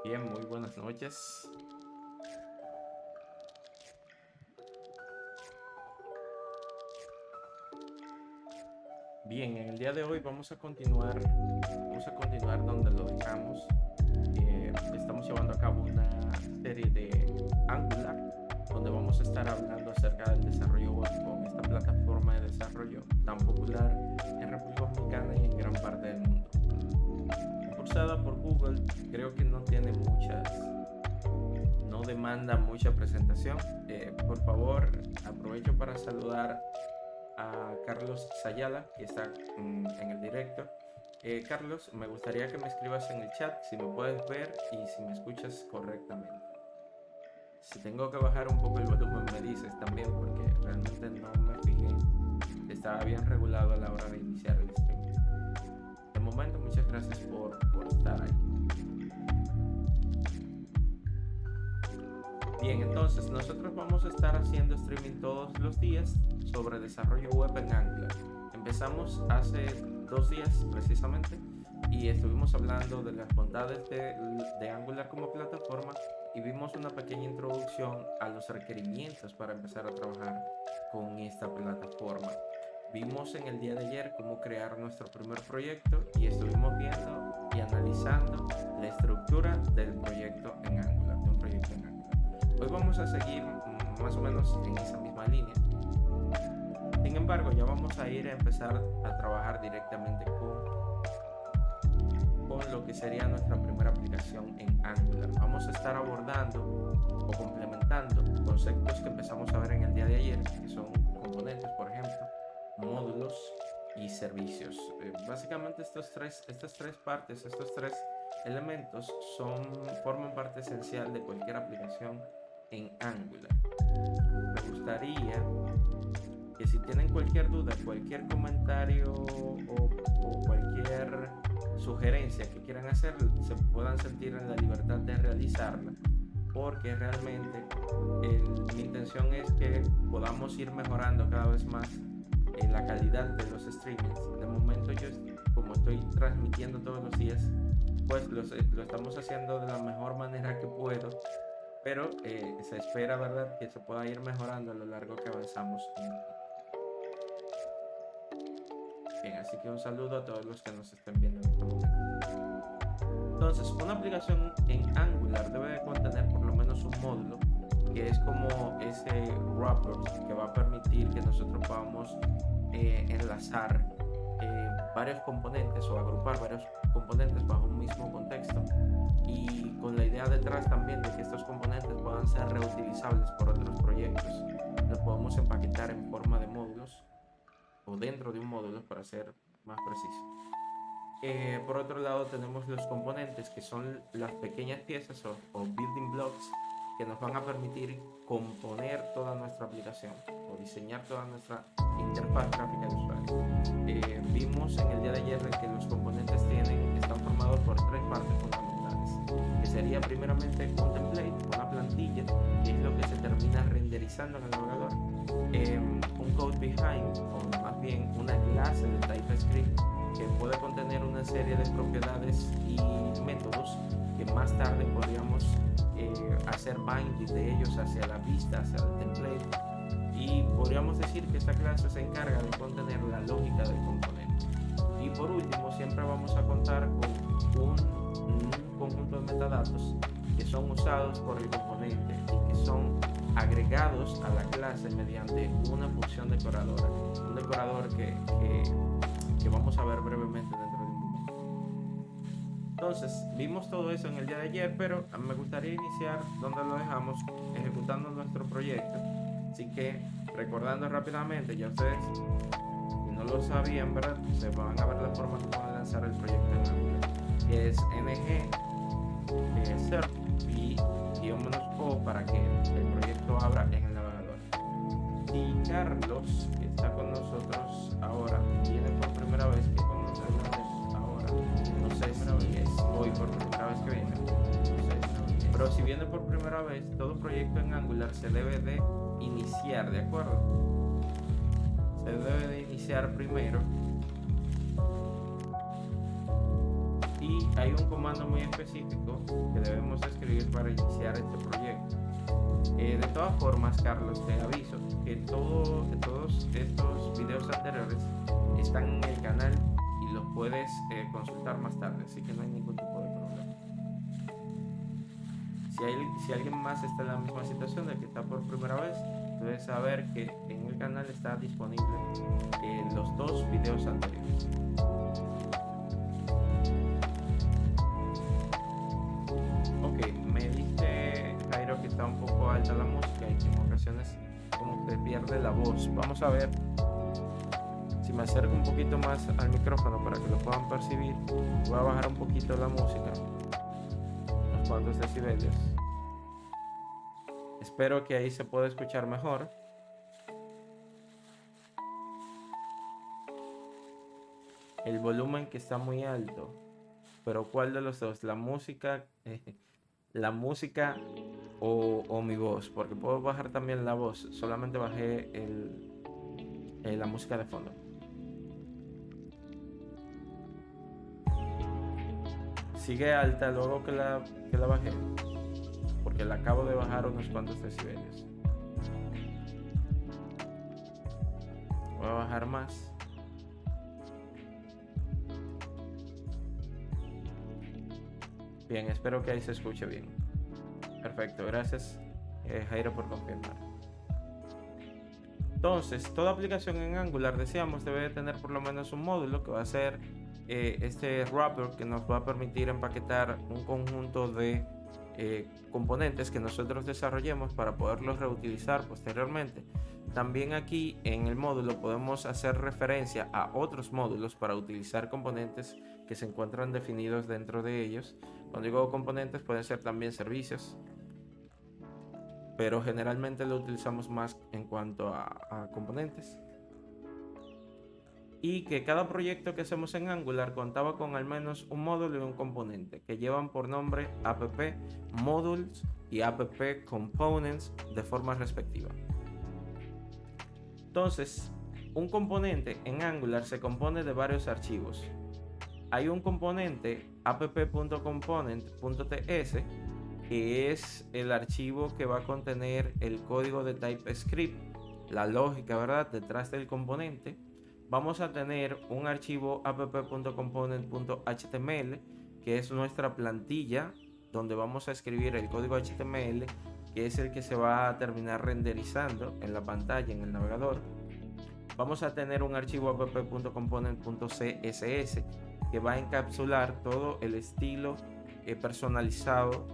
Bien, muy buenas noches. Bien, en el día de hoy vamos a continuar donde lo dejamos. Estamos llevando a cabo una serie de Angular, donde vamos a estar hablando acerca del desarrollo web con esta plataforma de desarrollo tan popular en República Dominicana y en gran parte del mundo. Impulsada por Google, creo que no demanda mucha presentación. Por favor, aprovecho para saludar a Carlos Sayala, que está en el directo. Carlos, me gustaría que me escribas en el chat si me puedes ver y si me escuchas correctamente. Si tengo que bajar un poco el volumen me dices también, porque realmente no me fijé. Estaba bien regulado a la hora de iniciar el stream. De momento, muchas gracias por estar ahí. Bien, entonces nosotros vamos a estar haciendo streaming todos los días sobre desarrollo web en Angular. Empezamos hace 2 días precisamente y estuvimos hablando de las bondades de Angular como plataforma y vimos una pequeña introducción a los requerimientos para empezar a trabajar con esta plataforma. Vimos en el día de ayer cómo crear nuestro primer proyecto y estuvimos viendo y analizando la estructura del proyecto en Angular, de un proyecto en Angular. Hoy vamos a seguir más o menos en esa misma línea. Sin embargo, ya vamos a empezar a trabajar directamente con lo que sería nuestra primera aplicación en Angular. Vamos a estar abordando o complementando conceptos que empezamos a ver en el día de ayer, que son componentes, por ejemplo, módulos y servicios. Básicamente estos tres elementos forman parte esencial de cualquier aplicación en Angular. Me gustaría que si tienen cualquier duda, cualquier comentario o cualquier sugerencia que quieran hacer, se puedan sentir en la libertad de realizarla, porque realmente mi intención es que podamos ir mejorando cada vez más la calidad de los streamings. De momento yo, como estoy transmitiendo todos los días, pues lo estamos haciendo de la mejor manera que puedo, pero se espera, ¿verdad?, que se pueda ir mejorando a lo largo que avanzamos. Bien, así que un saludo a todos los que nos estén viendo en este momento. Entonces, una aplicación en Angular debe de contener por lo menos un módulo, que es como ese wrapper que va a permitir que nosotros podamos enlazar varios componentes o agrupar varios componentes bajo un mismo contexto, y con la idea detrás también de que estos componentes puedan ser reutilizables por otros proyectos. Los podemos empaquetar en forma de módulos o dentro de un módulo, para ser más preciso. Por otro lado, tenemos los componentes, que son las pequeñas piezas o building blocks que nos van a permitir componer toda nuestra aplicación o diseñar toda nuestra interfaz gráfica de usuario. Vimos en el día de ayer que los componentes están formados por 3 partes fundamentales, que sería primeramente un template, una plantilla, que es lo que se termina renderizando en el navegador, un code behind, o más bien una clase de TypeScript que puede contener una serie de propiedades y métodos que más tarde podríamos hacer binding de ellos hacia la vista, hacia el template, y podríamos decir que esta clase se encarga de contener la lógica del componente. Y por último, siempre vamos a contar con un conjunto de metadatos que son usados por el componente y que son agregados a la clase mediante una función decoradora, un decorador que vamos a ver brevemente dentro de un momento. Entonces, vimos todo eso en el día de ayer, pero me gustaría iniciar donde lo dejamos, ejecutando nuestro proyecto. Así que, recordando rápidamente, ya ustedes, si no lo sabían, ¿verdad?, se van a ver la forma que van a lanzar el proyecto en Angular, que es ng serp y -o para que el proyecto abra en el navegador. Y Carlos, que está con nosotros ahora, viene por primera vez, que con nosotros ahora, no sé si es hoy por primera vez que viene, no sé, pero si viene por primera vez, todo proyecto en Angular se debe de iniciar, ¿de acuerdo? Se debe de iniciar primero, y hay un comando muy específico que debemos para iniciar este proyecto. De todas formas, Carlos, te aviso que todos estos videos anteriores están en el canal y los puedes consultar más tarde, así que no hay ningún tipo de problema. Si alguien más está en la misma situación de que está por primera vez, debes saber que en el canal está disponible los 2 videos anteriores. Ok, me dice Jairo que está un poco alta la música y que en ocasiones como que pierde la voz. Vamos a ver si me acerco un poquito más al micrófono para que lo puedan percibir. Voy a bajar un poquito la música, unos cuantos decibelios. Espero que ahí se pueda escuchar mejor. El volumen que está muy alto. Pero ¿cuál de los dos? ¿La música? ¿La música o mi voz? Porque puedo bajar también la voz. Solamente bajé la música de fondo. Sigue alta luego que la bajé. Porque la acabo de bajar unos cuantos decibelios. Voy a bajar más. Bien, espero que ahí se escuche bien. Perfecto, gracias Jairo por confirmar. Entonces, toda aplicación en Angular, decíamos, debe tener por lo menos un módulo que va a ser este wrapper que nos va a permitir empaquetar un conjunto de componentes que nosotros desarrollemos para poderlos reutilizar posteriormente. También aquí en el módulo podemos hacer referencia a otros módulos para utilizar componentes que se encuentran definidos dentro de ellos. Cuando digo componentes pueden ser también servicios, pero generalmente lo utilizamos más en cuanto a componentes. Y que cada proyecto que hacemos en Angular contaba con al menos un módulo y un componente que llevan por nombre app modules y app components de forma respectiva. Entonces, un componente en Angular se compone de varios archivos. Hay un componente app.component.ts que es el archivo que va a contener el código de TypeScript, la lógica, ¿verdad?, detrás del componente. Vamos a tener un archivo app.component.html que es nuestra plantilla donde vamos a escribir el código HTML, que es el que se va a terminar renderizando en la pantalla, en el navegador. Vamos a tener un archivo app.component.css que va a encapsular todo el estilo personalizado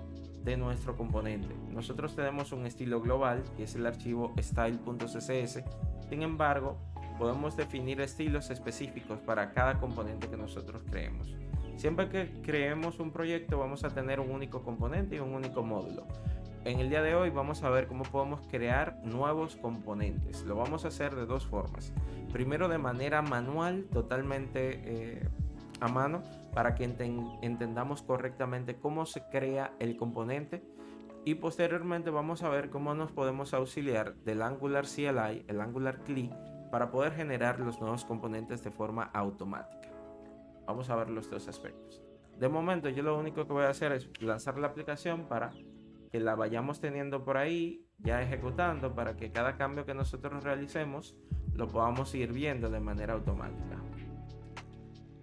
de nuestro componente. Nosotros tenemos un estilo global que es el archivo style.css. Sin embargo, podemos definir estilos específicos para cada componente que nosotros creemos. Siempre que creemos un proyecto vamos a tener un único componente y un único módulo. En el día de hoy vamos a ver cómo podemos crear nuevos componentes. Lo vamos a hacer de 2 formas. Primero de manera manual, totalmente a mano, para que entendamos correctamente cómo se crea el componente. Y posteriormente vamos a ver cómo nos podemos auxiliar del Angular CLI, el Angular CLI, para poder generar los nuevos componentes de forma automática. Vamos a ver los 2 aspectos. De momento yo lo único que voy a hacer es lanzar la aplicación para que la vayamos teniendo por ahí ya ejecutando, para que cada cambio que nosotros realicemos lo podamos ir viendo de manera automática.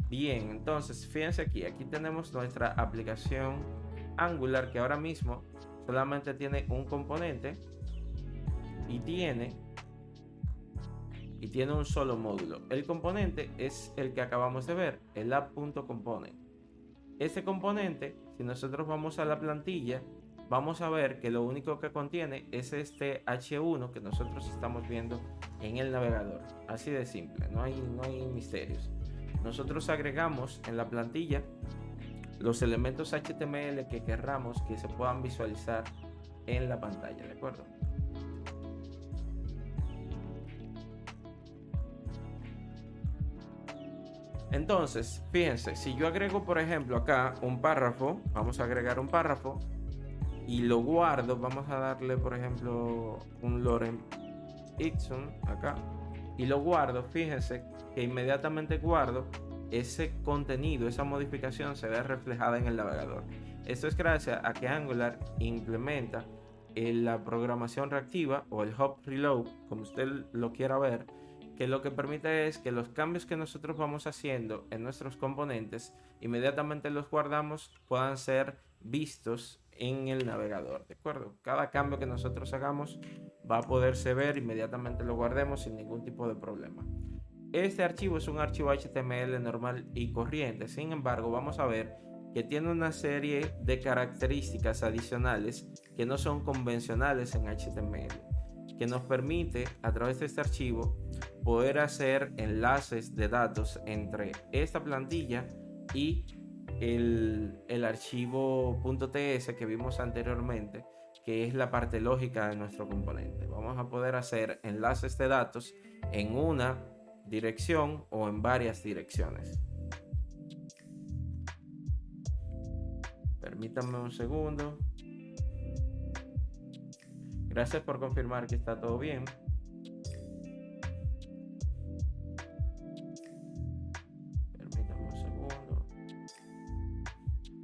Bien, entonces fíjense aquí tenemos nuestra aplicación Angular que ahora mismo solamente tiene un componente y tiene un solo módulo. El componente es el que acabamos de ver, el app.component. Este componente, si nosotros vamos a la plantilla, vamos a ver que lo único que contiene es este H1 que nosotros estamos viendo en el navegador. Así de simple, no hay misterios. Nosotros agregamos en la plantilla los elementos HTML que querramos que se puedan visualizar en la pantalla, ¿de acuerdo? Entonces, fíjense, si yo agrego, por ejemplo, acá un párrafo, vamos a agregar un párrafo y lo guardo, vamos a darle, por ejemplo, un lorem ipsum acá y lo guardo. Fíjense que inmediatamente guardo ese contenido, esa modificación se ve reflejada en el navegador. Esto es gracias a que Angular implementa la programación reactiva o el hop reload, como usted lo quiera ver, que lo que permite es que los cambios que nosotros vamos haciendo en nuestros componentes, inmediatamente los guardamos, puedan ser vistos en el navegador, ¿de acuerdo? Cada cambio que nosotros hagamos va a poderse ver, inmediatamente lo guardemos sin ningún tipo de problema. Este archivo es un archivo HTML normal y corriente, sin embargo vamos a ver que tiene una serie de características adicionales que no son convencionales en HTML, que nos permite a través de este archivo poder hacer enlaces de datos entre esta plantilla y el archivo .ts que vimos anteriormente, que es la parte lógica de nuestro componente. Vamos a poder hacer enlaces de datos en una dirección o en varias direcciones. Permítanme un segundo. Gracias por confirmar que está todo bien. Permítanme un segundo.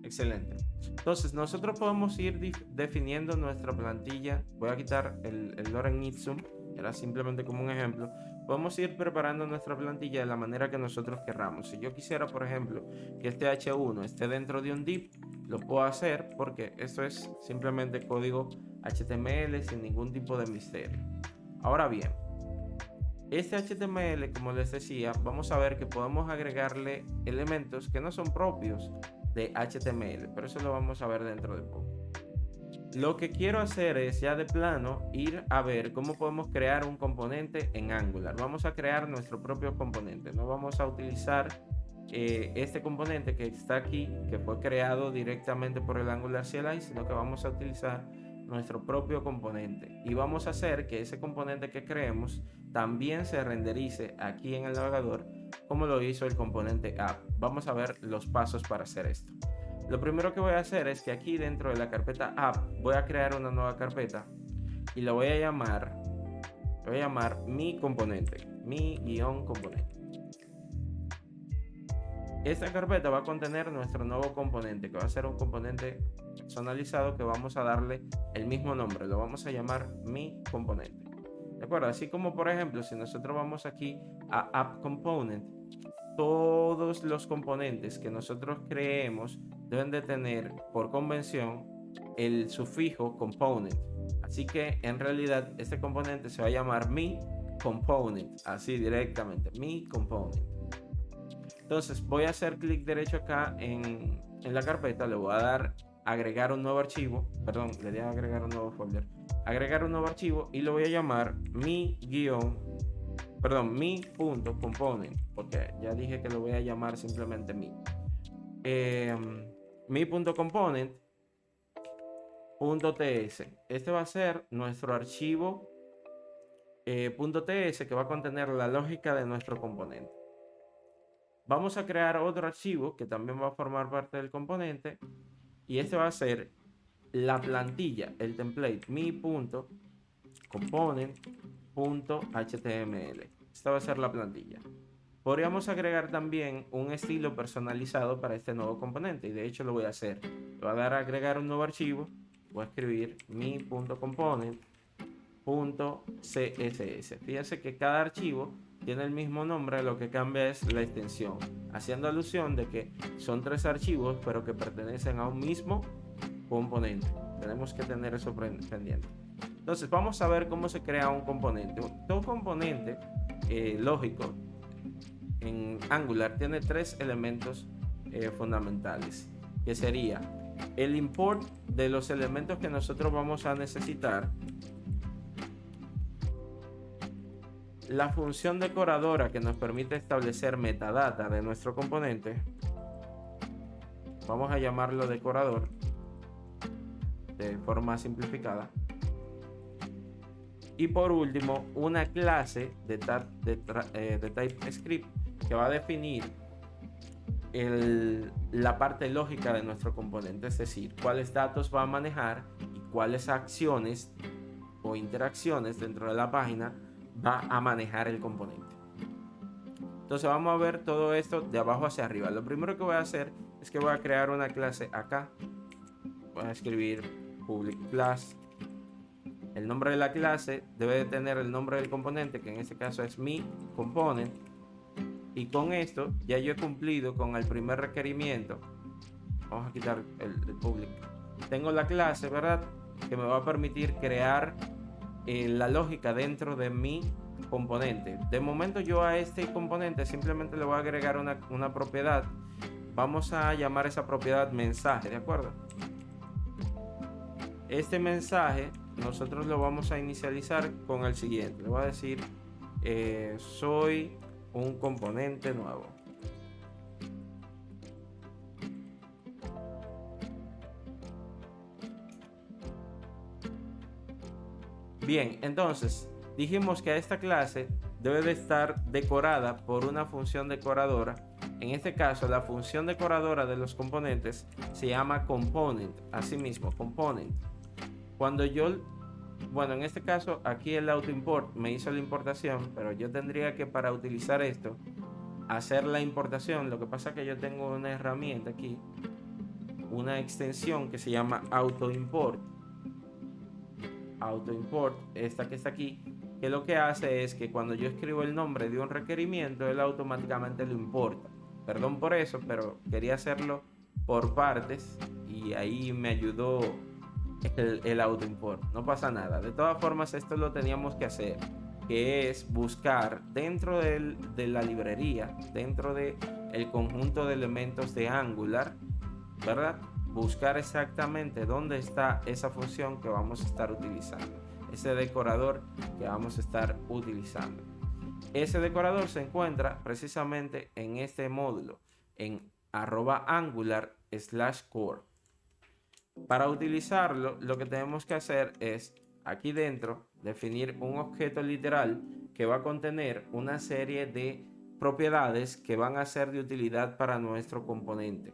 Excelente. Entonces nosotros podemos ir definiendo nuestra plantilla. Voy a quitar el Lorem Ipsum, era simplemente como un ejemplo. Podemos ir preparando nuestra plantilla de la manera que nosotros querramos. Si yo quisiera, por ejemplo, que este H1 esté dentro de un div, lo puedo hacer porque esto es simplemente código HTML sin ningún tipo de misterio. Ahora bien, este HTML, como les decía, vamos a ver que podemos agregarle elementos que no son propios de HTML, pero eso lo vamos a ver dentro de poco. Lo que quiero hacer es ya de plano ir a ver cómo podemos crear un componente en Angular. Vamos a crear nuestro propio componente, no vamos a utilizar este componente que está aquí, que fue creado directamente por el Angular CLI, sino que vamos a utilizar nuestro propio componente y vamos a hacer que ese componente que creemos también se renderice aquí en el navegador como lo hizo el componente app. Vamos a ver los pasos para hacer esto. Lo primero que voy a hacer es que aquí dentro de la carpeta app voy a crear una nueva carpeta y la voy a llamar mi componente, mi guión componente. Esta carpeta va a contener nuestro nuevo componente, que va a ser un componente personalizado que vamos a darle el mismo nombre, lo vamos a llamar mi componente. ¿De acuerdo? Así como por ejemplo, si nosotros vamos aquí a app component, todos los componentes que nosotros creemos deben de tener por convención el sufijo component. Así que en realidad este componente se va a llamar mi component, así directamente, mi component. Entonces voy a hacer clic derecho acá en la carpeta, le voy a dar agregar un nuevo archivo, perdón, le voy a agregar un nuevo folder, agregar un nuevo archivo y lo voy a llamar mi.component, porque ya dije que lo voy a llamar simplemente mi.component.ts. Este va a ser nuestro archivo .ts que va a contener la lógica de nuestro componente. Vamos a crear otro archivo que también va a formar parte del componente y este va a ser la plantilla, el template mi.component.html. Esta va a ser la plantilla. Podríamos agregar también un estilo personalizado para este nuevo componente y de hecho lo voy a hacer. Le voy a dar a agregar un nuevo archivo, voy a escribir mi.component.css. Fíjense que cada archivo tiene el mismo nombre, lo que cambia es la extensión, haciendo alusión de que son tres archivos pero que pertenecen a un mismo componente. Tenemos que tener eso pendiente. Entonces vamos a ver cómo se crea un componente. Un componente lógico en Angular tiene tres elementos fundamentales, que sería el import de los elementos que nosotros vamos a necesitar, la función decoradora que nos permite establecer metadata de nuestro componente, vamos a llamarlo decorador de forma simplificada, y por último una clase de TypeScript que va a definir la parte lógica de nuestro componente, es decir, cuáles datos va a manejar y cuáles acciones o interacciones dentro de la página va a manejar el componente. Entonces vamos a ver todo esto de abajo hacia arriba. Lo primero que voy a hacer es que voy a crear una clase acá voy a escribir public class. El nombre de la clase debe de tener el nombre del componente, que en este caso es mi component. Y con esto ya yo he cumplido con el primer requerimiento. Vamos a quitar el public. Tengo la clase, ¿verdad?, que me va a permitir crear la lógica dentro de mi componente. De momento yo a este componente simplemente le voy a agregar una propiedad. Vamos a llamar esa propiedad mensaje, ¿de acuerdo? Este mensaje nosotros lo vamos a inicializar con el siguiente. Le voy a decir soy un componente nuevo. Bien, entonces dijimos que esta clase debe de estar decorada por una función decoradora. En este caso, la función decoradora de los componentes se llama component, asimismo, component. Cuando yo, bueno, en este caso aquí el autoimport me hizo la importación, pero yo tendría que, para utilizar esto, hacer la importación. Lo que pasa es que yo tengo una herramienta aquí, una extensión que se llama autoimport. Autoimport, esta que está aquí, que lo que hace es que cuando yo escribo el nombre de un requerimiento, él automáticamente lo importa. Perdón por eso, pero quería hacerlo por partes y ahí me ayudó el autoimport. No pasa nada. De todas formas, esto lo teníamos que hacer, que es buscar dentro de la librería, dentro del conjunto de elementos de Angular, ¿verdad?, buscar exactamente dónde está esa función que vamos a estar utilizando, ese decorador que vamos a estar utilizando. Ese decorador se encuentra precisamente en este módulo, en @angular/core. Para utilizarlo, lo que tenemos que hacer es aquí dentro definir un objeto literal que va a contener una serie de propiedades que van a ser de utilidad para nuestro componente.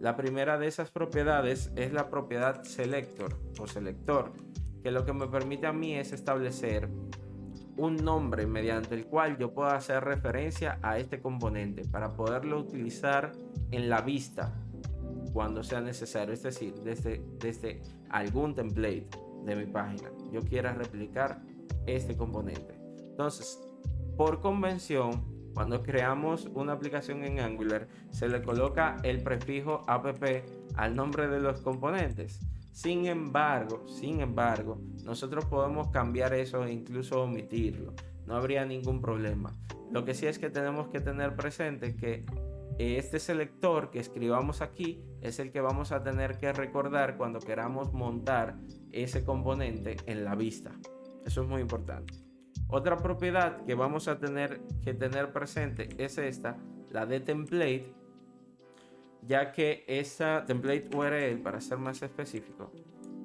La primera de esas propiedades es la propiedad selector o selector, que lo que me permite a mí es establecer un nombre mediante el cual yo pueda hacer referencia a este componente para poderlo utilizar en la vista cuando sea necesario, es decir, desde algún template de mi página yo quiera replicar este componente. Entonces, por convención, cuando creamos una aplicación en Angular, se le coloca el prefijo app al nombre de los componentes. Sin embargo, nosotros podemos cambiar eso e incluso omitirlo. No habría ningún problema. Lo que sí es que tenemos que tener presente que este selector que escribamos aquí es el que vamos a tener que recordar cuando queramos montar ese componente en la vista. Eso es muy importante. Otra propiedad que vamos a tener que tener presente es esta, la de template, ya que esa template URL, para ser más específico,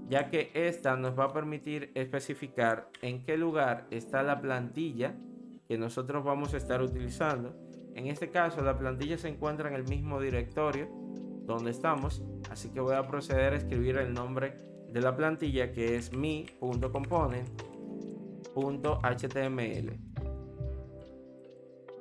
ya que esta nos va a permitir especificar en qué lugar está la plantilla que nosotros vamos a estar utilizando. En este caso, la plantilla se encuentra en el mismo directorio donde estamos, así que voy a proceder a escribir el nombre de la plantilla, que es mi.component.html.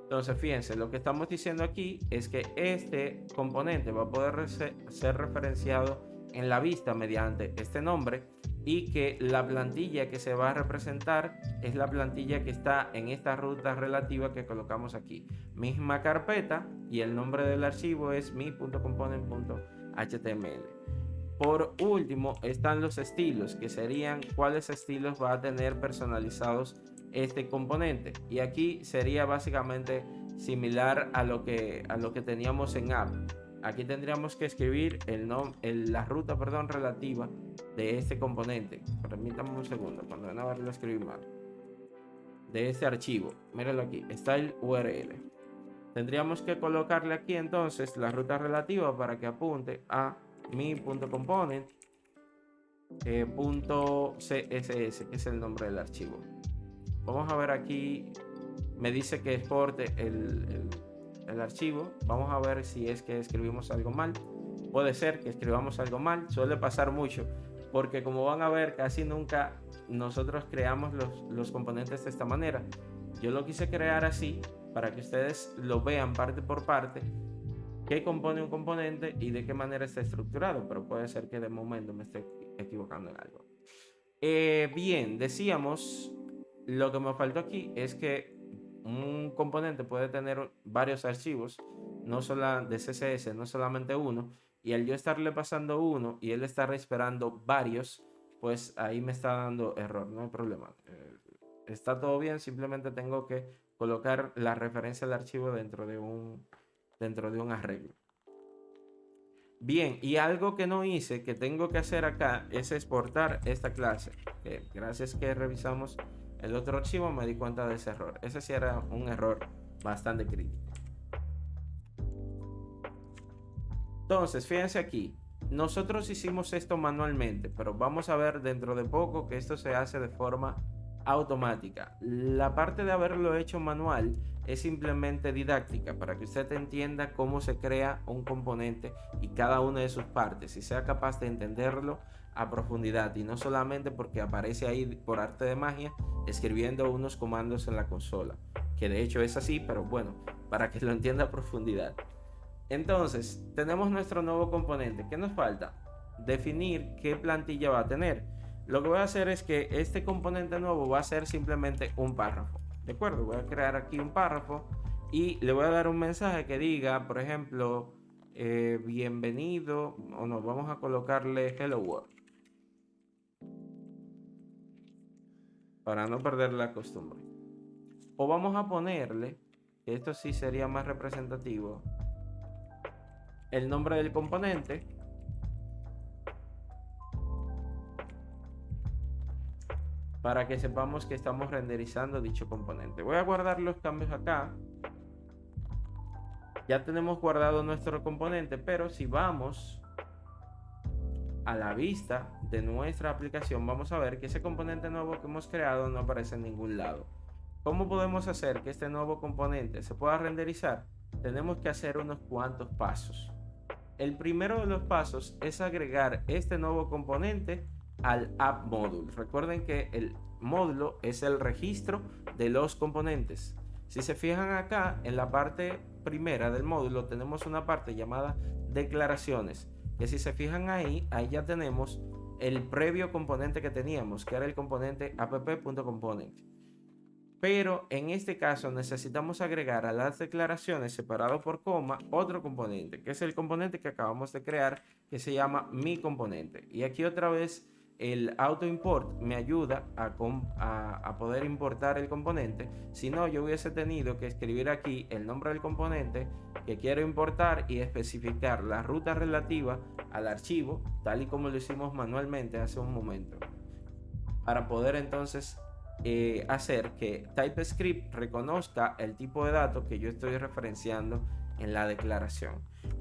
Entonces, fíjense, lo que estamos diciendo aquí es que este componente va a poder ser referenciado en la vista mediante este nombre, y que la plantilla que se va a representar es la plantilla que está en esta ruta relativa que colocamos aquí. Misma carpeta, y el nombre del archivo es mi.component.html. Por último están los estilos, que serían cuáles estilos va a tener personalizados este componente, y aquí sería básicamente similar a lo que teníamos en app. Aquí tendríamos que escribir la ruta relativa de este componente. Permítanme un segundo, cuando van a verlo escribir mal, de este archivo. Mírenlo aquí, style URL. Tendríamos que colocarle aquí entonces la ruta relativa para que apunte a mi.component.css, que es el nombre del archivo. Vamos a ver aquí, me dice que exporte el archivo. Vamos a ver si es que escribimos algo mal. Puede ser que escribamos algo mal, suele pasar mucho, porque como van a ver, casi nunca nosotros creamos los componentes de esta manera. Yo lo quise crear así para que ustedes lo vean parte por parte, qué compone un componente y de qué manera está estructurado, pero puede ser que de momento me esté equivocando en algo. Bien, decíamos, lo que me faltó aquí es que un componente puede tener varios archivos, no solo de CSS, no solamente uno, y al yo estarle pasando uno y él estar esperando varios, pues ahí me está dando error, no hay problema. Está todo bien, simplemente tengo que colocar la referencia del archivo dentro de un arreglo. Bien, y algo que no hice, que tengo que hacer acá, es exportar esta clase. Gracias que revisamos el otro archivo me di cuenta de ese error. Ese sí era un error bastante crítico. Entonces, fíjense aquí. Nosotros hicimos esto manualmente, pero vamos a ver dentro de poco que esto se hace de forma automática. La parte de haberlo hecho manual es simplemente didáctica para que usted entienda cómo se crea un componente y cada una de sus partes y sea capaz de entenderlo a profundidad y no solamente porque aparece ahí por arte de magia escribiendo unos comandos en la consola, que de hecho es así, pero bueno, para que lo entienda a profundidad. Entonces, tenemos nuestro nuevo componente. ¿Qué nos falta? Definir qué plantilla va a tener. Lo que voy a hacer es que este componente nuevo va a ser simplemente un párrafo. ¿De acuerdo? Voy a crear aquí un párrafo y le voy a dar un mensaje que diga, por ejemplo, bienvenido, o no, vamos a colocarle hello world. Para no perder la costumbre. O vamos a ponerle, esto sí sería más representativo, el nombre del componente para que sepamos que estamos renderizando dicho componente. Voy a guardar los cambios acá. Ya tenemos guardado nuestro componente, pero si vamos a la vista de nuestra aplicación, vamos a ver que ese componente nuevo que hemos creado no aparece en ningún lado. ¿Cómo podemos hacer que este nuevo componente se pueda renderizar? Tenemos que hacer unos cuantos pasos. El primero de los pasos es agregar este nuevo componente al app module. Recuerden que el módulo es el registro de los componentes. Si se fijan acá en la parte primera del módulo tenemos una parte llamada declaraciones, que si se fijan ahí ya tenemos el previo componente que teníamos, que era el componente app.component. Pero en este caso necesitamos agregar a las declaraciones separado por coma otro componente, que es el componente que acabamos de crear, que se llama mi componente. Y aquí otra vez el auto import me ayuda a poder importar el componente. Si no, yo hubiese tenido que escribir aquí el nombre del componente que quiero importar y especificar la ruta relativa al archivo, tal y como lo hicimos manualmente hace un momento, para poder entonces hacer que TypeScript reconozca el tipo de datos que yo estoy referenciando en la declaración.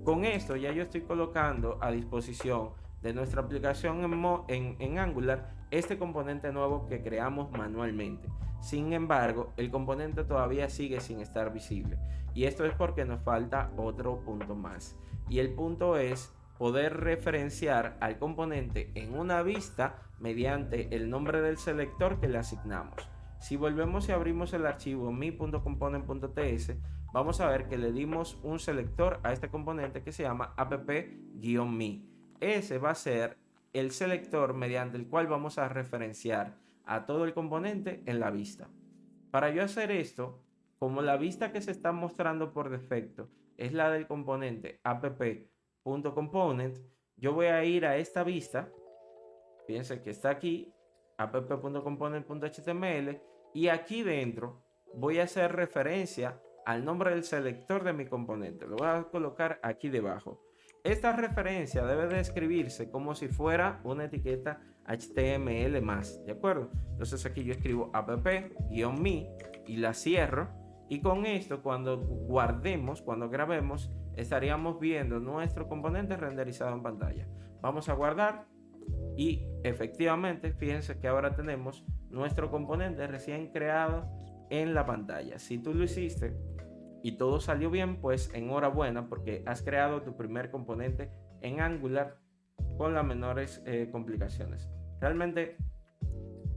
Con esto ya yo estoy colocando a disposición de nuestra aplicación en Angular este componente nuevo que creamos manualmente. Sin embargo, el componente todavía sigue sin estar visible y esto es porque nos falta otro punto más, y el punto es poder referenciar al componente en una vista mediante el nombre del selector que le asignamos. Si volvemos y abrimos el archivo mi.component.ts, vamos a ver que le dimos un selector a este componente que se llama app-mi. Ese va a ser el selector mediante el cual vamos a referenciar a todo el componente en la vista. Para yo hacer esto, como la vista que se está mostrando por defecto es la del componente app.component, yo voy a ir a esta vista. Fíjense que está aquí app.component.html y aquí dentro voy a hacer referencia al nombre del selector de mi componente. Lo voy a colocar aquí debajo. Esta referencia debe de escribirse como si fuera una etiqueta HTML más, ¿de acuerdo? Entonces aquí yo escribo app-mi y la cierro, y con esto cuando guardemos, cuando grabemos, estaríamos viendo nuestro componente renderizado en pantalla. Vamos a guardar. Y efectivamente, fíjense que ahora tenemos nuestro componente recién creado en la pantalla. Si tú lo hiciste y todo salió bien, pues enhorabuena porque has creado tu primer componente en Angular con las menores complicaciones. Realmente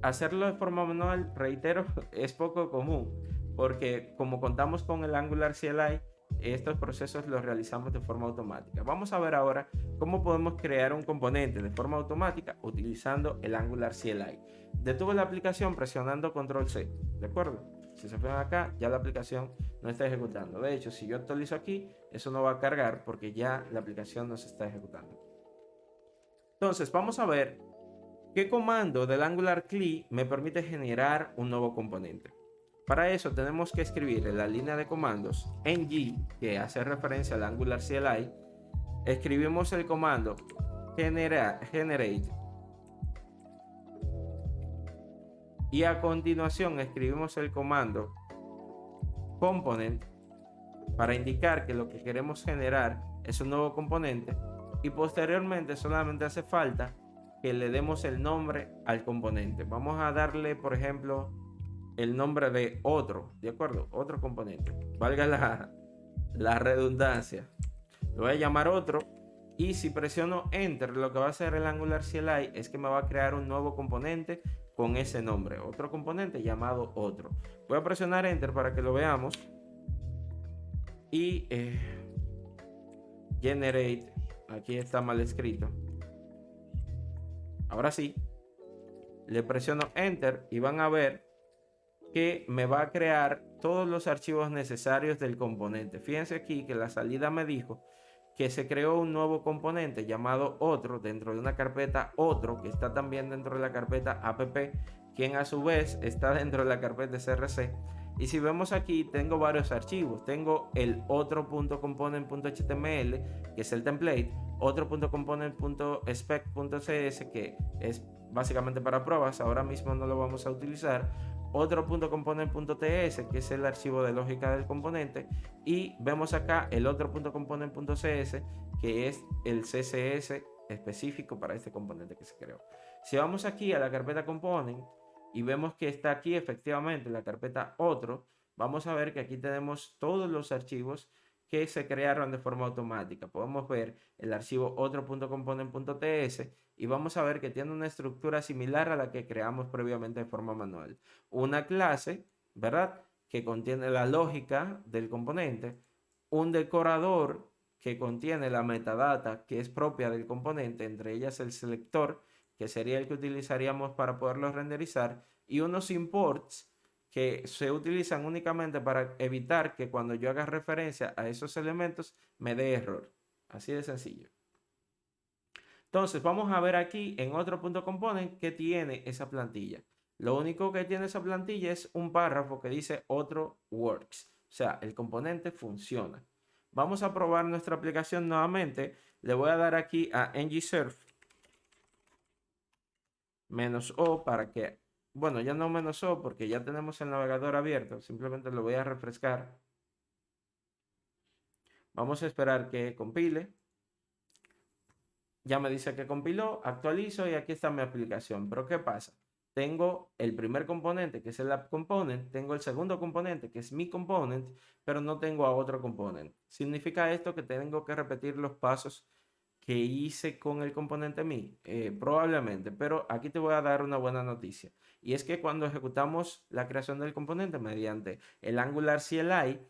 hacerlo de forma manual, reitero, es poco común porque como contamos con el Angular CLI, estos procesos los realizamos de forma automática. Vamos a ver ahora cómo podemos crear un componente de forma automática utilizando el Angular CLI. Detuve la aplicación presionando Control C, ¿de acuerdo? Si se fijan acá, ya la aplicación no está ejecutando. De hecho, si yo actualizo aquí, eso no va a cargar porque ya la aplicación no se está ejecutando. Entonces, vamos a ver qué comando del Angular CLI me permite generar un nuevo componente. Para eso tenemos que escribir en la línea de comandos ng, que hace referencia al Angular CLI, escribimos el comando generate y a continuación escribimos el comando component para indicar que lo que queremos generar es un nuevo componente, y posteriormente solamente hace falta que le demos el nombre al componente. Vamos a darle, por ejemplo, el nombre de otro, ¿de acuerdo? Otro componente. Valga la redundancia. Lo voy a llamar otro, y si presiono Enter, lo que va a hacer el Angular CLI es que me va a crear un nuevo componente con ese nombre. Otro componente llamado otro. Voy a presionar Enter para que lo veamos. Y generate, aquí está mal escrito. Ahora sí, le presiono Enter y van a ver que me va a crear todos los archivos necesarios del componente. Fíjense aquí que la salida me dijo que se creó un nuevo componente llamado otro dentro de una carpeta otro, que está también dentro de la carpeta app, quien a su vez está dentro de la carpeta src. Y si vemos aquí, tengo varios archivos. Tengo el otro.component.html, que es el template, otro.component.spec.cs, que es básicamente para pruebas, ahora mismo no lo vamos a utilizar, otro.component.ts, que es el archivo de lógica del componente, y vemos acá el otro.component.cs, que es el CSS específico para este componente que se creó. Si vamos aquí a la carpeta component y vemos que está aquí efectivamente la carpeta otro, vamos a ver que aquí tenemos todos los archivos que se crearon de forma automática. Podemos ver el archivo otro.component.ts y vamos a ver que tiene una estructura similar a la que creamos previamente de forma manual. Una clase, ¿verdad?, que contiene la lógica del componente, un decorador que contiene la metadata que es propia del componente, entre ellas el selector, que sería el que utilizaríamos para poderlo renderizar, y unos imports que se utilizan únicamente para evitar que cuando yo haga referencia a esos elementos me dé error. Así de sencillo. Entonces vamos a ver aquí en otro.component que tiene esa plantilla. Lo único que tiene esa plantilla es un párrafo que dice otro works. O sea, el componente funciona. Vamos a probar nuestra aplicación nuevamente. Le voy a dar aquí a ngserve -o para que, bueno, ya no -o porque ya tenemos el navegador abierto. Simplemente lo voy a refrescar. Vamos a esperar que compile. Ya me dice que compiló, actualizo y aquí está mi aplicación. Pero ¿qué pasa? Tengo el primer componente, que es el app component, tengo el segundo componente, que es mi component, pero no tengo a otro component. ¿Significa esto que tengo que repetir los pasos que hice con el componente mi? Probablemente, pero aquí te voy a dar una buena noticia. Y es que cuando ejecutamos la creación del componente mediante el Angular CLI,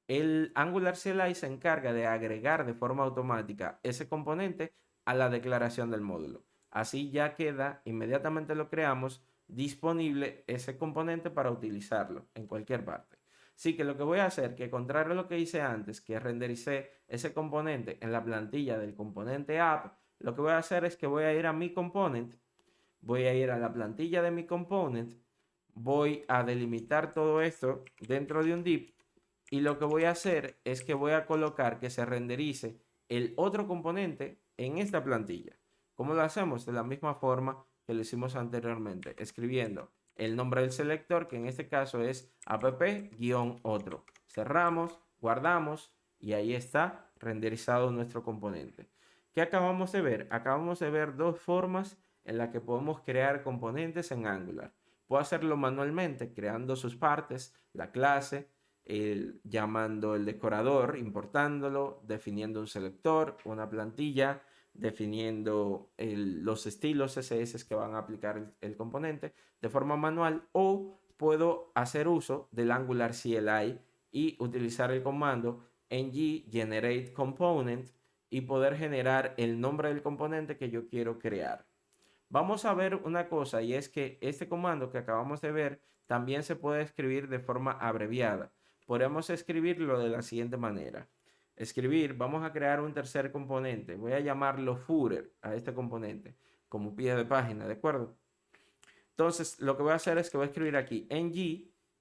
el Angular CLI se encarga de agregar de forma automática ese componente a la declaración del módulo. Así ya queda, inmediatamente lo creamos, disponible ese componente para utilizarlo en cualquier parte. Así que lo que voy a hacer, que contrario a lo que hice antes, que rendericé ese componente en la plantilla del componente app, lo que voy a hacer es que voy a ir a mi component, voy a ir a la plantilla de mi component, voy a delimitar todo esto dentro de un div, y lo que voy a hacer es que voy a colocar que se renderice el otro componente en esta plantilla. ¿Cómo lo hacemos? De la misma forma que lo hicimos anteriormente, escribiendo el nombre del selector, que en este caso es app-otro. Cerramos, guardamos y ahí está renderizado nuestro componente. ¿Qué acabamos de ver? Acabamos de ver dos formas en las que podemos crear componentes en Angular. Puedo hacerlo manualmente, creando sus partes, la clase, llamando el decorador, importándolo, definiendo un selector, una plantilla, definiendo los estilos CSS que van a aplicar el componente de forma manual, o puedo hacer uso del Angular CLI y utilizar el comando ng generate component y poder generar el nombre del componente que yo quiero crear. Vamos a ver una cosa, y es que este comando que acabamos de ver también se puede escribir de forma abreviada. Podemos escribirlo de la siguiente manera. Vamos a crear un tercer componente. Voy a llamarlo footer a este componente como pie de página, ¿de acuerdo? Entonces, lo que voy a hacer es que voy a escribir aquí ng,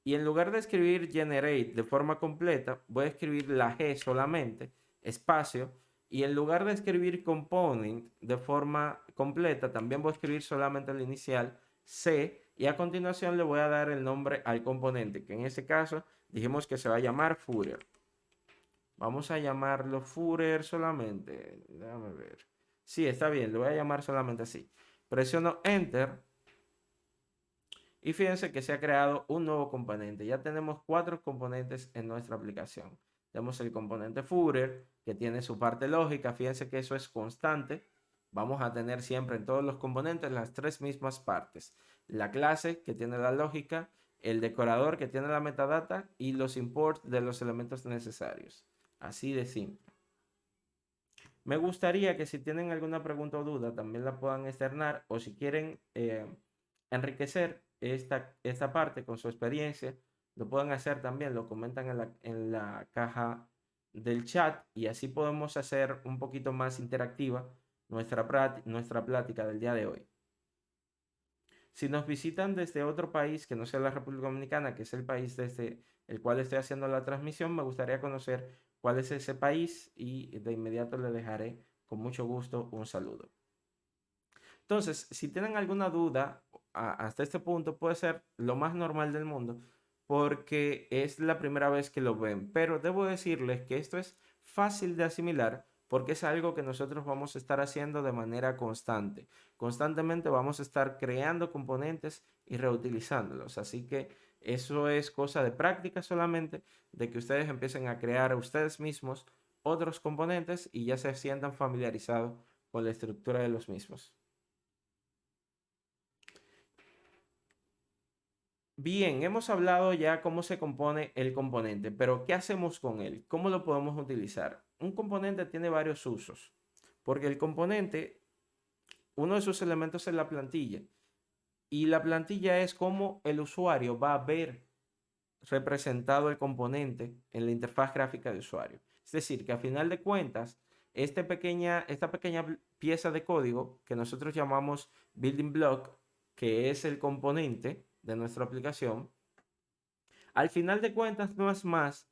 y en lugar de escribir generate de forma completa, voy a escribir la G solamente, espacio, y en lugar de escribir component de forma completa, también voy a escribir solamente el inicial C, y a continuación le voy a dar el nombre al componente, que en este caso dijimos que se va a llamar footer. Vamos a llamarlo footer solamente. Déjame ver. Sí, está bien, lo voy a llamar solamente así. Presiono Enter. Y fíjense que se ha creado un nuevo componente. Ya tenemos 4 componentes en nuestra aplicación. Tenemos el componente footer, que tiene su parte lógica. Fíjense que eso es constante. Vamos a tener siempre en todos los componentes las 3 mismas partes. La clase, que tiene la lógica, el decorador, que tiene la metadata, y los imports de los elementos necesarios. Así de simple. Me gustaría que si tienen alguna pregunta o duda también la puedan externar, o si quieren enriquecer esta parte con su experiencia, lo pueden hacer también, lo comentan en la caja del chat, y así podemos hacer un poquito más interactiva nuestra plática del día de hoy. Si nos visitan desde otro país que no sea la República Dominicana, que es el país desde el cual estoy haciendo la transmisión, me gustaría conocer cuál es ese país, y de inmediato le dejaré con mucho gusto un saludo. Entonces, si tienen alguna duda hasta este punto, puede ser lo más normal del mundo, porque es la primera vez que lo ven, pero debo decirles que esto es fácil de asimilar, porque es algo que nosotros vamos a estar haciendo de manera constante. Constantemente vamos a estar creando componentes y reutilizándolos, así que eso es cosa de práctica solamente, de que ustedes empiecen a crear ustedes mismos otros componentes y ya se sientan familiarizados con la estructura de los mismos. Bien, hemos hablado ya cómo se compone el componente, pero ¿qué hacemos con él? ¿Cómo lo podemos utilizar? Un componente tiene varios usos, porque el componente, uno de sus elementos es la plantilla, y la plantilla es cómo el usuario va a ver representado el componente en la interfaz gráfica de usuario. Es decir, que a final de cuentas, esta pequeña pieza de código que nosotros llamamos building block, que es el componente de nuestra aplicación, al final de cuentas no es más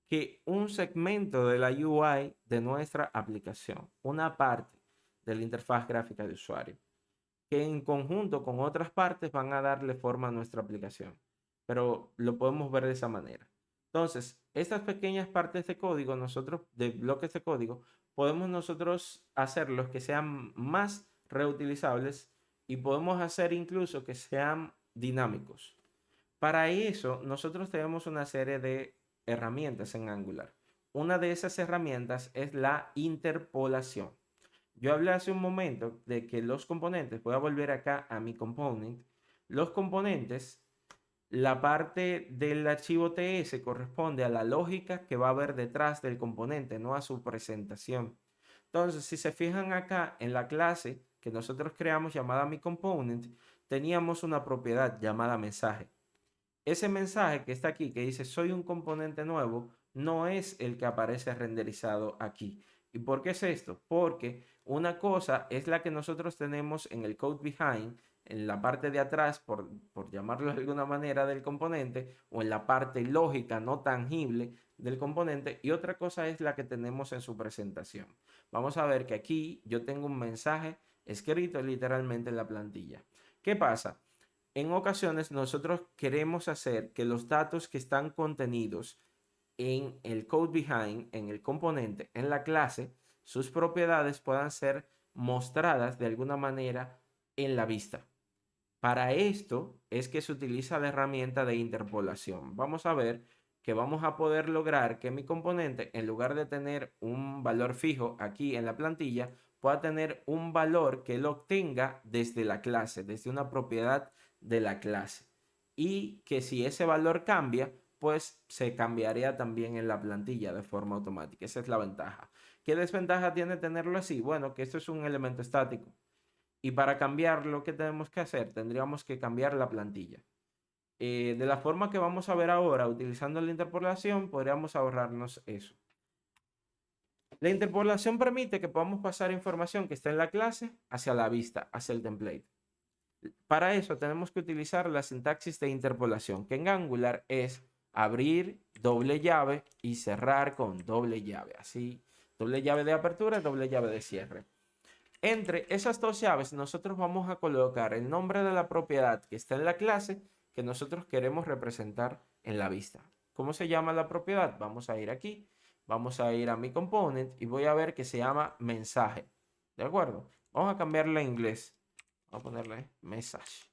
que un segmento de la UI de nuestra aplicación, una parte de la interfaz gráfica de usuario, que en conjunto con otras partes van a darle forma a nuestra aplicación. Pero lo podemos ver de esa manera. Entonces, estas pequeñas partes de código, de bloques de código, podemos nosotros hacerlos que sean más reutilizables, y podemos hacer incluso que sean dinámicos. Para eso, nosotros tenemos una serie de herramientas en Angular. Una de esas herramientas es la interpolación. Yo hablé hace un momento de que los componentes, voy a volver acá a mi component, los componentes, la parte del archivo TS corresponde a la lógica que va a haber detrás del componente, no a su presentación. Entonces, si se fijan acá en la clase que nosotros creamos llamada mi component, teníamos una propiedad llamada mensaje. Ese mensaje que está aquí, que dice soy un componente nuevo, no es el que aparece renderizado aquí. ¿Y por qué es esto? Porque una cosa es la que nosotros tenemos en el code behind, en la parte de atrás, por llamarlo de alguna manera, del componente, o en la parte lógica no tangible del componente, y otra cosa es la que tenemos en su presentación. Vamos a ver que aquí yo tengo un mensaje escrito literalmente en la plantilla. ¿Qué pasa? En ocasiones nosotros queremos hacer que los datos que están contenidos en el code behind, en el componente, en la clase, sus propiedades puedan ser mostradas de alguna manera en la vista. Para esto es que se utiliza la herramienta de interpolación. Vamos a ver que vamos a poder lograr que mi componente, en lugar de tener un valor fijo aquí en la plantilla, pueda tener un valor que lo obtenga desde la clase, desde una propiedad de la clase. Y que si ese valor cambia, pues se cambiaría también en la plantilla de forma automática. Esa es la ventaja. ¿Qué desventaja tiene tenerlo así? Bueno, que esto es un elemento estático. Y para cambiarlo, ¿qué tenemos que hacer? Tendríamos que cambiar la plantilla. De la forma que vamos a ver ahora, utilizando la interpolación, podríamos ahorrarnos eso. La interpolación permite que podamos pasar información que está en la clase hacia la vista, hacia el template. Para eso tenemos que utilizar la sintaxis de interpolación, que en Angular es abrir doble llave y cerrar con doble llave. Así, doble llave de apertura, doble llave de cierre. Entre esas dos llaves nosotros vamos a colocar el nombre de la propiedad que está en la clase que nosotros queremos representar en la vista. ¿Cómo se llama la propiedad? Vamos a ir aquí, vamos a ir a mi component y voy a ver que se llama mensaje. ¿De acuerdo? Vamos a cambiarla a inglés. Vamos a ponerle message.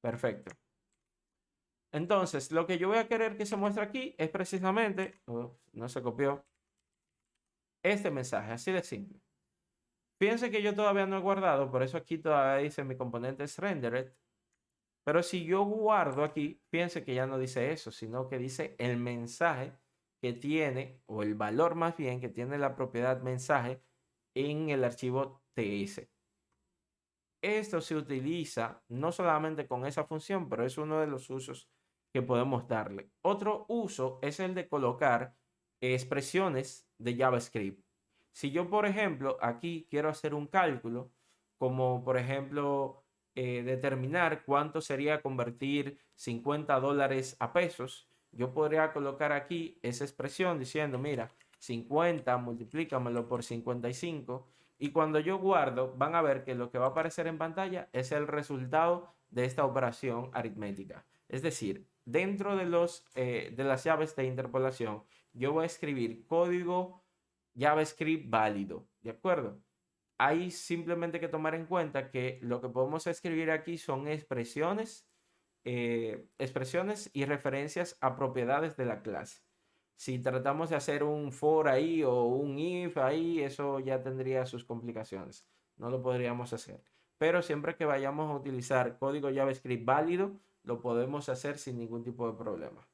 Perfecto. Entonces, lo que yo voy a querer que se muestre aquí es precisamente, no se copió, este mensaje, así de simple. Fíjense que yo todavía no he guardado, por eso aquí todavía dice mi componente es rendered. Pero si yo guardo aquí, fíjense que ya no dice eso, sino que dice el mensaje que tiene, o el valor más bien, que tiene la propiedad mensaje en el archivo TS. Esto se utiliza no solamente con esa función, pero es uno de los usos que podemos darle. Otro uso es el de colocar expresiones de JavaScript. Si yo, por ejemplo, aquí quiero hacer un cálculo, como por ejemplo determinar cuánto sería convertir $50 a pesos, yo podría colocar aquí esa expresión diciendo, mira, 50 multiplícamelo por 55 y cuando yo guardo, van a ver que lo que va a aparecer en pantalla es el resultado de esta operación aritmética. Es decir, dentro de las llaves de interpolación, yo voy a escribir código JavaScript válido, ¿de acuerdo? Hay simplemente que tomar en cuenta que lo que podemos escribir aquí son expresiones y referencias a propiedades de la clase. Si tratamos de hacer un for ahí o un if ahí, eso ya tendría sus complicaciones. No lo podríamos hacer. Pero siempre que vayamos a utilizar código JavaScript válido, lo podemos hacer sin ningún tipo de problema.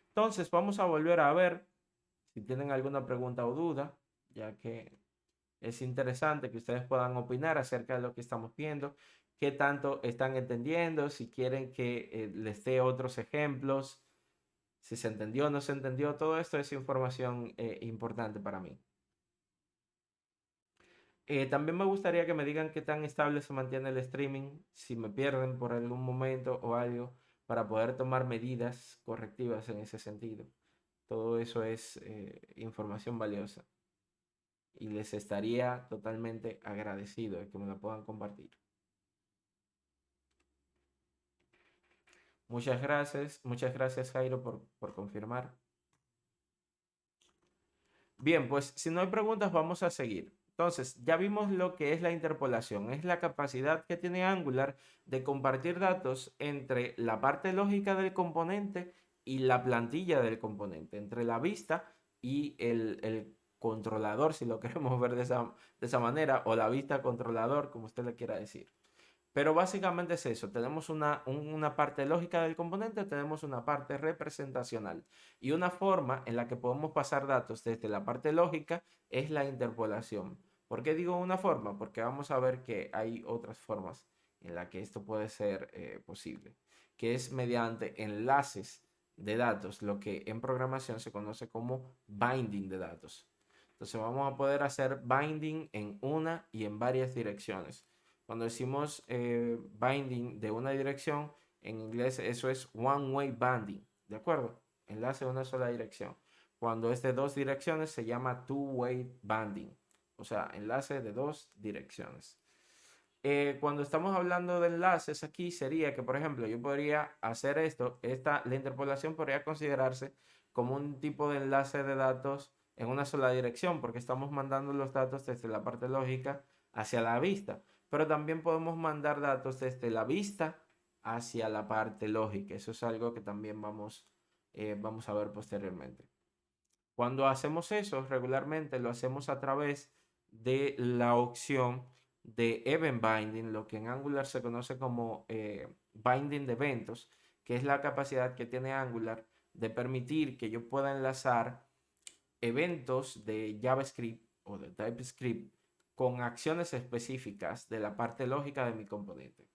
Entonces, vamos a volver a ver si tienen alguna pregunta o duda, ya que es interesante que ustedes puedan opinar acerca de lo que estamos viendo, qué tanto están entendiendo, si quieren que les dé otros ejemplos, si se entendió o no se entendió, todo esto es información importante para mí. También me gustaría que me digan qué tan estable se mantiene el streaming, si me pierden por algún momento o algo, para poder tomar medidas correctivas en ese sentido. Todo eso es información valiosa y les estaría totalmente agradecido de que me la puedan compartir. Muchas gracias Jairo por confirmar. Bien, pues si no hay preguntas vamos a seguir. Entonces, ya vimos lo que es la interpolación. Es la capacidad que tiene Angular de compartir datos entre la parte lógica del componente y la plantilla del componente, entre la vista y el controlador, si lo queremos ver de esa manera, o la vista controlador, como usted le quiera decir. Pero básicamente es eso, tenemos una parte lógica del componente, tenemos una parte representacional. Y una forma en la que podemos pasar datos desde la parte lógica es la interpolación. ¿Por qué digo una forma? Porque vamos a ver que hay otras formas en las que esto puede ser posible, que es mediante enlaces de datos, lo que en programación se conoce como binding de datos. Entonces vamos a poder hacer binding en una y en varias direcciones. Cuando decimos binding de una dirección, en inglés eso es one-way binding, ¿de acuerdo? Enlace de una sola dirección. Cuando es de dos direcciones se llama two-way binding, o sea, enlace de dos direcciones. Cuando estamos hablando de enlaces aquí sería que, por ejemplo, yo podría hacer esto, la interpolación podría considerarse como un tipo de enlace de datos en una sola dirección, porque estamos mandando los datos desde la parte lógica hacia la vista, pero también podemos mandar datos desde la vista hacia la parte lógica. Eso es algo que también vamos a ver posteriormente. Cuando hacemos eso, regularmente lo hacemos a través de la opción de event binding, lo que en Angular se conoce como binding de eventos, que es la capacidad que tiene Angular de permitir que yo pueda enlazar eventos de JavaScript o de TypeScript con acciones específicas de la parte lógica de mi componente.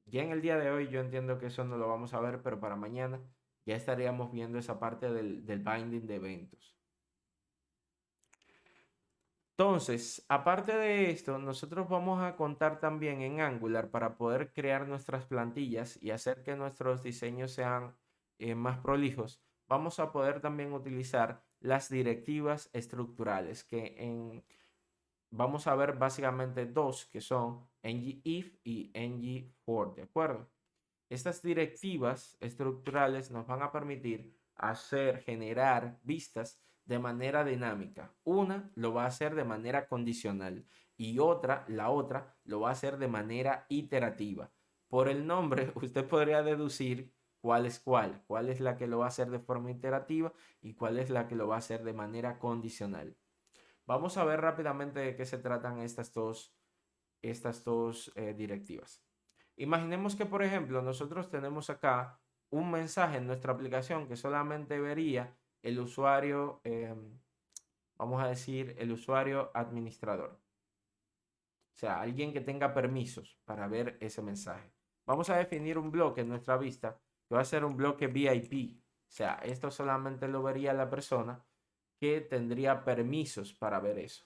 Ya en el día de hoy yo entiendo que eso no lo vamos a ver, pero para mañana ya estaríamos viendo esa parte del binding de eventos. Entonces, aparte de esto, nosotros vamos a contar también en Angular para poder crear nuestras plantillas y hacer que nuestros diseños sean más prolijos. Vamos a poder también utilizar las directivas estructurales, vamos a ver básicamente dos, que son ngIf y ngFor, ¿de acuerdo? Estas directivas estructurales nos van a permitir generar vistas de manera dinámica. Una lo va a hacer de manera condicional y la otra lo va a hacer de manera iterativa. Por el nombre, usted podría deducir cuál es la que lo va a hacer de forma iterativa y cuál es la que lo va a hacer de manera condicional. Vamos a ver rápidamente de qué se tratan estas dos directivas. Imaginemos que, por ejemplo, nosotros tenemos acá un mensaje en nuestra aplicación que solamente vería el usuario, vamos a decir, el usuario administrador. O sea, alguien que tenga permisos para ver ese mensaje. Vamos a definir un bloque en nuestra vista que va a ser un bloque VIP. O sea, esto solamente lo vería la persona que tendría permisos para ver eso.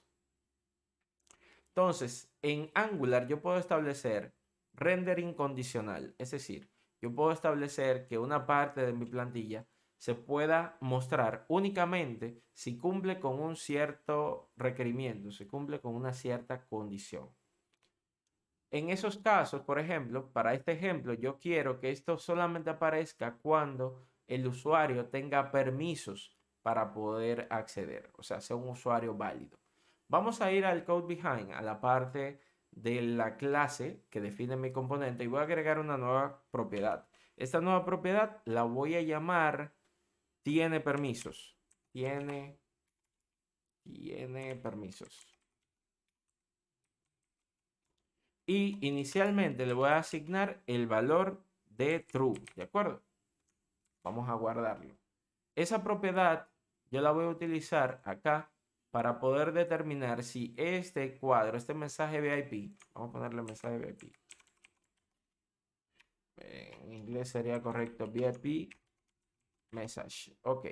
Entonces, en Angular yo puedo establecer rendering condicional, es decir, yo puedo establecer que una parte de mi plantilla se pueda mostrar únicamente si cumple con un cierto requerimiento, si cumple con una cierta condición. En esos casos, por ejemplo, para este ejemplo, yo quiero que esto solamente aparezca cuando el usuario tenga permisos para poder acceder, o sea, sea un usuario válido. Vamos a ir al code behind, a la parte de la clase que define mi componente y voy a agregar una nueva propiedad. Esta nueva propiedad la voy a llamar tiene permisos. Tiene permisos. Y inicialmente le voy a asignar el valor de true, ¿de acuerdo? Vamos a guardarlo. Esa propiedad yo la voy a utilizar acá para poder determinar si este cuadro, este mensaje VIP, vamos a ponerle mensaje VIP. En inglés sería correcto, VIP message. Ok.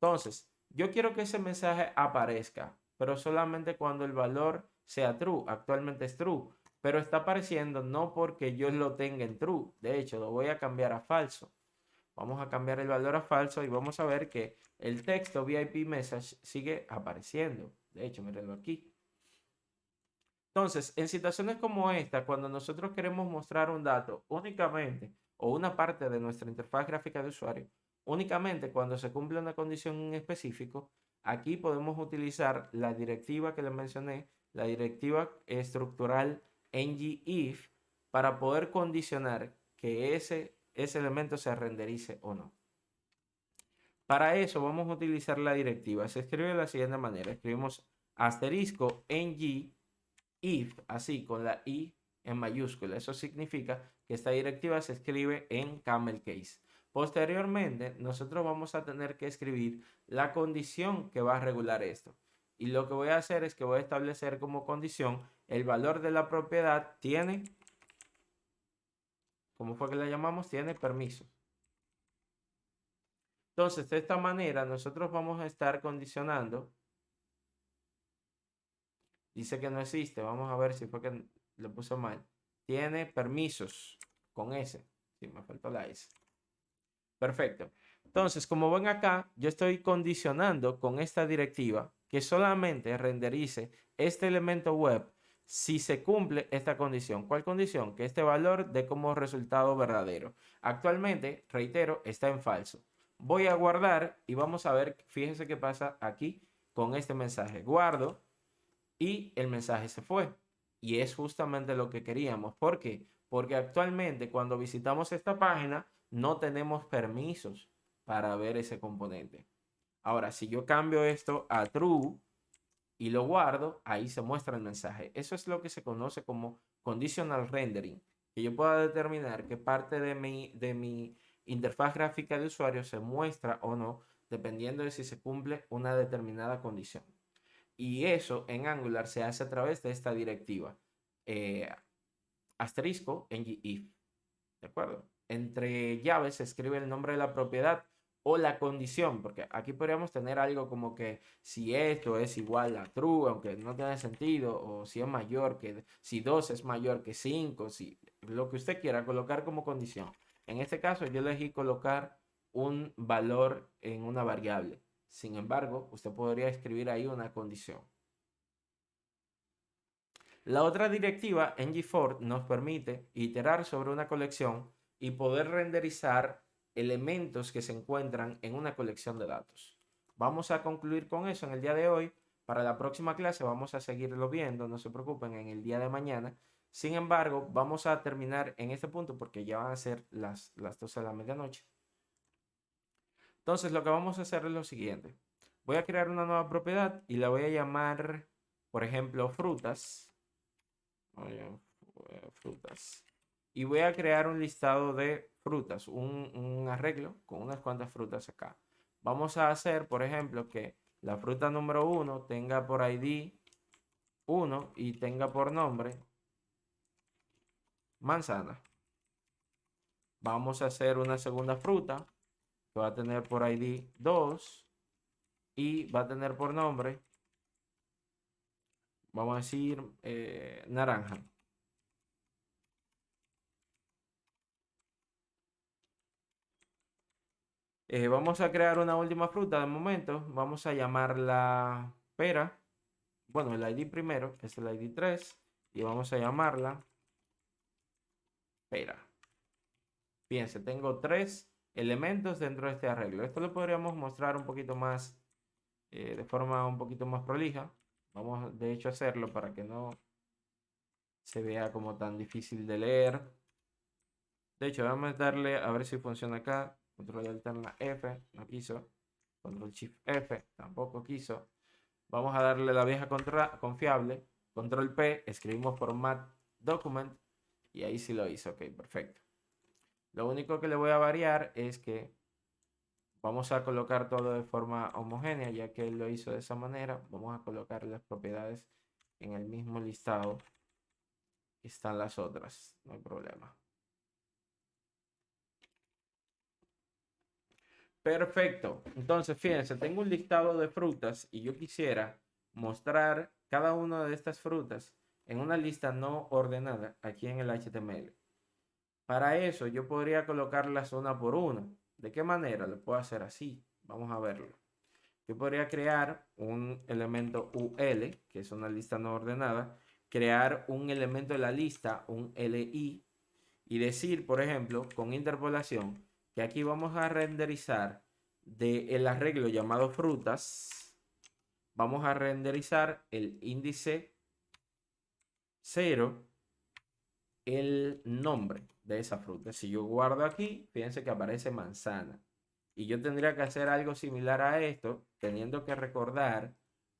Entonces, yo quiero que ese mensaje aparezca, pero solamente cuando el valor sea true. Actualmente es true, pero está apareciendo no porque yo lo tenga en true. De hecho, lo voy a cambiar a falso. Vamos a cambiar el valor a falso y vamos a ver que el texto VIP message sigue apareciendo. De hecho, mírenlo aquí. Entonces, en situaciones como esta, cuando nosotros queremos mostrar un dato únicamente o una parte de nuestra interfaz gráfica de usuario, únicamente cuando se cumple una condición en específico, aquí podemos utilizar la directiva que les mencioné, la directiva estructural ngIf, para poder condicionar que ese elemento se renderice o no. Para eso vamos a utilizar la directiva. Se escribe de la siguiente manera. Escribimos asterisco ngIf, así con la i en mayúscula. Eso significa que esta directiva se escribe en camel case. Posteriormente, nosotros vamos a tener que escribir la condición que va a regular esto. Y lo que voy a hacer es que voy a establecer como condición el valor de la propiedad tiene, ¿cómo fue que la llamamos? Tiene permiso. Entonces, de esta manera, nosotros vamos a estar condicionando. Dice que no existe. Vamos a ver si fue que lo puso mal. Tiene permisos con S. Sí, me faltó la S. Perfecto. Entonces, como ven acá, yo estoy condicionando con esta directiva que solamente renderice este elemento web si se cumple esta condición. ¿Cuál condición? Que este valor dé como resultado verdadero. Actualmente, reitero, está en falso. Voy a guardar y vamos a ver, fíjense qué pasa aquí con este mensaje. Guardo y el mensaje se fue. Y es justamente lo que queríamos. ¿Por qué? Porque actualmente cuando visitamos esta página no tenemos permisos para ver ese componente. Ahora, si yo cambio esto a true y lo guardo, ahí se muestra el mensaje. Eso es lo que se conoce como conditional rendering, que yo pueda determinar que parte de mi interfaz gráfica de usuario se muestra o no, dependiendo de si se cumple una determinada condición. Y eso en Angular se hace a través de esta directiva. eh, Asterisco ngIf. ¿De acuerdo? Entre llaves se escribe el nombre de la propiedad o la condición, porque aquí podríamos tener algo como que si esto es igual a true, aunque no tiene sentido, o si es mayor que, si 2 es mayor que 5, si lo que usted quiera colocar como condición. En este caso yo elegí colocar un valor en una variable. Sin embargo, usted podría escribir ahí una condición. La otra directiva, ngFor, nos permite iterar sobre una colección y poder renderizar elementos que se encuentran en una colección de datos. Vamos a concluir con eso en el día de hoy. Para la próxima clase vamos a seguirlo viendo, no se preocupen, en el día de mañana. Sin embargo, vamos a terminar en este punto porque ya van a ser las 12 de la medianoche. Entonces, lo que vamos a hacer es lo siguiente. Voy a crear una nueva propiedad y la voy a llamar, por ejemplo, frutas. Frutas. Y voy a crear un listado de frutas, un arreglo con unas cuantas frutas acá. Vamos a hacer, por ejemplo, que la fruta número 1 tenga por ID 1 y tenga por nombre manzana. Vamos a hacer una segunda fruta que va a tener por ID 2 y va a tener por nombre, vamos a decir, naranja. Vamos a crear una última fruta de momento. Vamos a llamarla pera. Bueno, el ID primero es el ID 3 y vamos a llamarla pera. Fíjense, tengo 3 elementos dentro de este arreglo. Esto lo podríamos mostrar un poquito más, de forma un poquito más prolija. Vamos de hecho a hacerlo para que no se vea como tan difícil de leer. De hecho, vamos a darle a ver si funciona acá. Control alterna F, no quiso. Control Shift F, tampoco quiso. Vamos a darle la vieja confiable. Control P, escribimos format document y ahí sí lo hizo. Ok, perfecto. Lo único que le voy a variar es que vamos a colocar todo de forma homogénea, ya que él lo hizo de esa manera. Vamos a colocar las propiedades en el mismo listado que están las otras. No hay problema. Perfecto. Entonces, fíjense, tengo un listado de frutas y yo quisiera mostrar cada una de estas frutas en una lista no ordenada aquí en el HTML. Para eso yo podría colocarlas una por una. ¿De qué manera? Lo puedo hacer así. Vamos a verlo. Yo podría crear un elemento UL, que es una lista no ordenada, crear un elemento de la lista, un LI, y decir, por ejemplo, con interpolación, que aquí vamos a renderizar del arreglo llamado frutas, vamos a renderizar el índice 0, el nombre de esa fruta. Si yo guardo aquí, fíjense que aparece manzana. Y yo tendría que hacer algo similar a esto, teniendo que recordar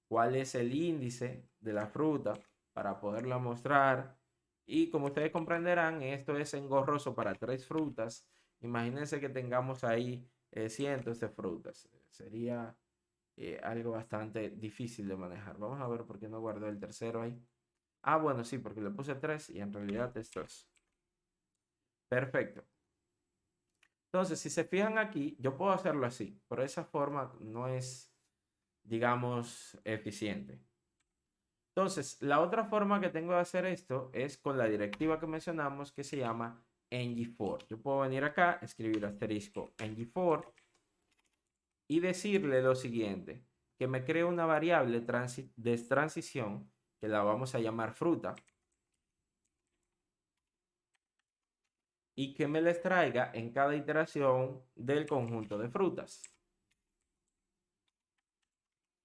cuál es el índice de la fruta para poderla mostrar. Y como ustedes comprenderán, esto es engorroso para 3 frutas. Imagínense que tengamos ahí cientos de frutas. Sería algo bastante difícil de manejar. Vamos a ver por qué no guardó el tercero ahí. Ah, bueno, sí, porque le puse 3 y en realidad esto es. Perfecto. Entonces, si se fijan aquí, yo puedo hacerlo así, pero esa forma no es, digamos, eficiente. Entonces, la otra forma que tengo de hacer esto es con la directiva que mencionamos que se llama ngFor. Yo puedo venir acá, escribir asterisco ngFor y decirle lo siguiente, que me cree una variable de transición que la vamos a llamar fruta y que me les traiga en cada iteración del conjunto de frutas.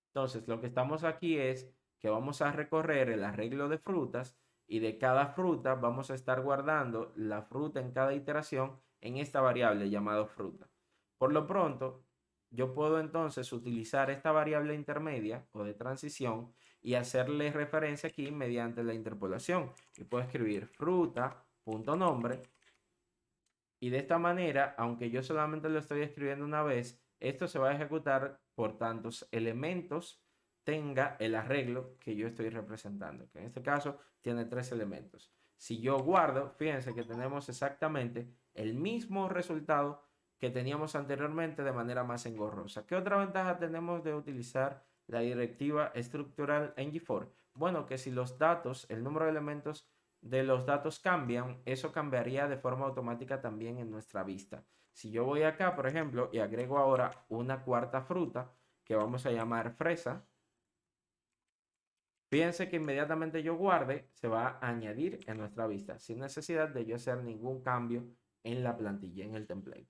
Entonces, lo que estamos aquí es que vamos a recorrer el arreglo de frutas y de cada fruta vamos a estar guardando la fruta en cada iteración en esta variable llamada fruta. Por lo pronto, yo puedo entonces utilizar esta variable intermedia o de transición y hacerle referencia aquí mediante la interpolación. Y puedo escribir fruta punto nombre. Y de esta manera, aunque yo solamente lo estoy escribiendo una vez, esto se va a ejecutar por tantos elementos tenga el arreglo que yo estoy representando, que en este caso tiene 3 elementos. Si yo guardo, fíjense que tenemos exactamente el mismo resultado que teníamos anteriormente de manera más engorrosa. ¿Qué otra ventaja tenemos de utilizar la directiva estructural en GeForce? Bueno, que si los datos, el número de elementos de los datos cambian, eso cambiaría de forma automática también en nuestra vista. Si yo voy acá, por ejemplo, y agrego ahora una cuarta fruta que vamos a llamar fresa, fíjense que inmediatamente yo guarde, se va a añadir en nuestra vista, sin necesidad de yo hacer ningún cambio en la plantilla, en el template.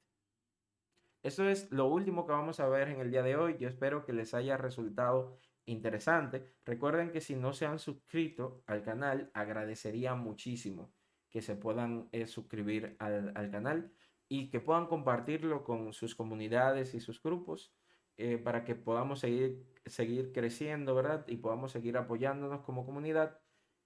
Eso es lo último que vamos a ver en el día de hoy. Yo espero que les haya resultado interesante. Recuerden que si no se han suscrito al canal, agradecería muchísimo que se puedan suscribir al canal y que puedan compartirlo con sus comunidades y sus grupos para que podamos seguir creciendo, ¿verdad? Y podamos seguir apoyándonos como comunidad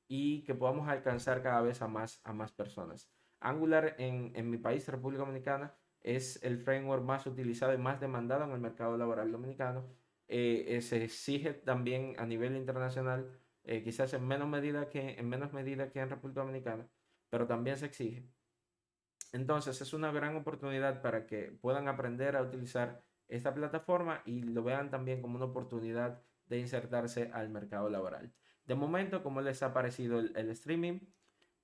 y que podamos alcanzar cada vez a más personas. Angular en mi país, República Dominicana, es el framework más utilizado y más demandado en el mercado laboral dominicano. Se exige también a nivel internacional, quizás en menos medida que en República Dominicana, pero también se exige. Entonces es una gran oportunidad para que puedan aprender a utilizar esta plataforma y lo vean también como una oportunidad de insertarse al mercado laboral. De momento, ¿cómo les ha parecido el streaming?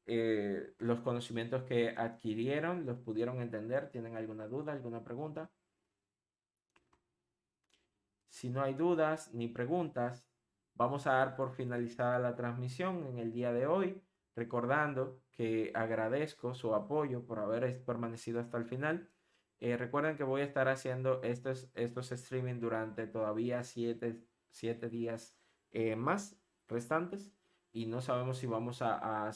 Los conocimientos que adquirieron, los pudieron entender. ¿Tienen alguna duda, alguna pregunta? Si no hay dudas ni preguntas, vamos a dar por finalizada la transmisión en el día de hoy, recordando que agradezco su apoyo por haber permanecido hasta el final. Recuerden que voy a estar haciendo estos streaming durante todavía 7 días más restantes y no sabemos si vamos a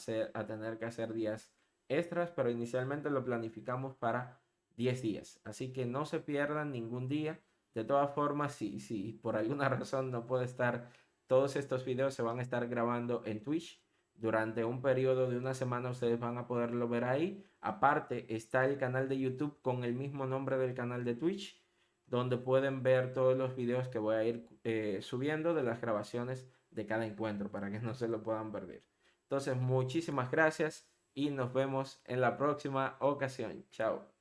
tener que hacer días extras, pero inicialmente lo planificamos para 10 días. Así que no se pierdan ningún día. De todas formas, si por alguna razón no puede estar, todos estos videos se van a estar grabando en Twitch. Durante un periodo de una semana ustedes van a poderlo ver ahí. Aparte está el canal de YouTube con el mismo nombre del canal de Twitch, donde pueden ver todos los videos que voy a ir subiendo de las grabaciones de cada encuentro para que no se lo puedan perder. Entonces, muchísimas gracias y nos vemos en la próxima ocasión. Chao.